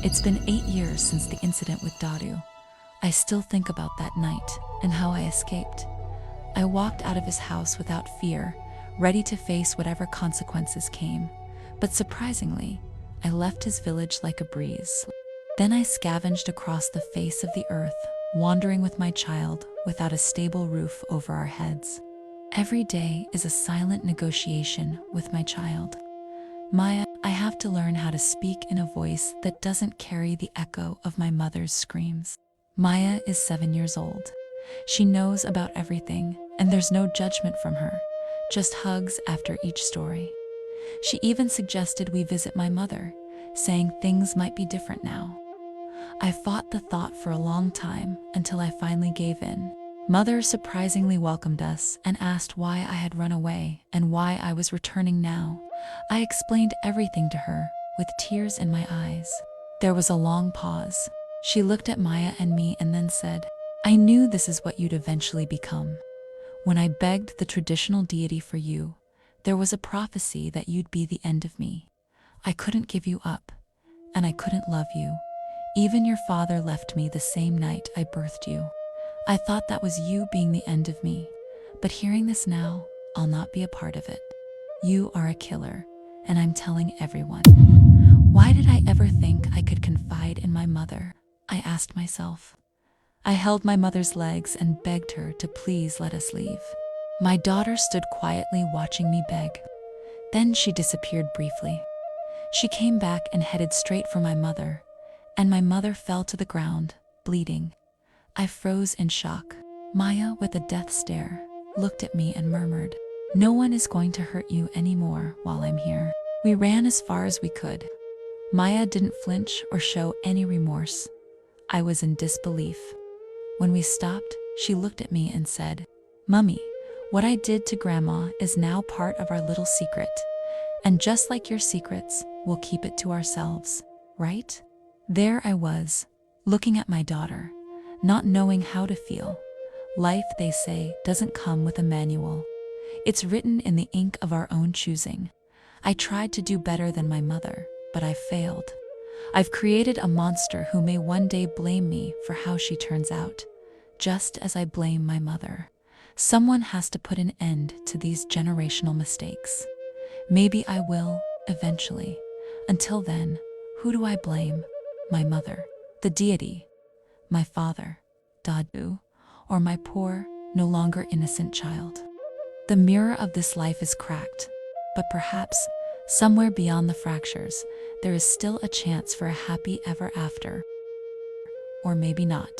It's been 8 years since the incident with Dadu. I still think about that night and how I escaped. I walked out of his house without fear, ready to face whatever consequences came. But surprisingly, I left his village like a breeze. Then I scavenged across the face of the earth, wandering with my child without a stable roof over our heads. Every day is a silent negotiation with my child. Maya, I have to learn how to speak in a voice that doesn't carry the echo of my mother's screams. Maya is 7 years old. She knows about everything, and there's no judgment from her, just hugs after each story. She even suggested we visit my mother, saying things might be different now. I fought the thought for a long time until I finally gave in. Mother surprisingly welcomed us and asked why I had run away and why I was returning now. I explained everything to her, with tears in my eyes. There was a long pause. She looked at Maya and me and then said, "I knew this is what you'd eventually become. When I begged the traditional deity for you, there was a prophecy that you'd be the end of me. I couldn't give you up, and I couldn't love you. Even your father left me the same night I birthed you. I thought that was you being the end of me, but hearing this now, I'll not be a part of it. You are a killer, and I'm telling everyone." Why did I ever think I could confide in my mother? I asked myself. I held my mother's legs and begged her to please let us leave. My daughter stood quietly watching me beg. Then she disappeared briefly. She came back and headed straight for my mother, and my mother fell to the ground, bleeding. I froze in shock. Maya, with a death stare, looked at me and murmured, "No one is going to hurt you anymore while I'm here." We ran as far as we could. Maya didn't flinch or show any remorse. I was in disbelief. When we stopped, she looked at me and said, "Mummy, what I did to Grandma is now part of our little secret. And just like your secrets, we'll keep it to ourselves, right?" There I was, looking at my daughter, not knowing how to feel. Life, they say, doesn't come with a manual. It's written in the ink of our own choosing. I tried to do better than my mother, but I failed. I've created a monster who may one day blame me for how she turns out, just as I blame my mother. Someone has to put an end to these generational mistakes. Maybe I will, eventually. Until then, who do I blame? My mother, the deity, my father, Dadu, or my poor, no longer innocent child? The mirror of this life is cracked, but perhaps, somewhere beyond the fractures, there is still a chance for a happy ever after. Or maybe not.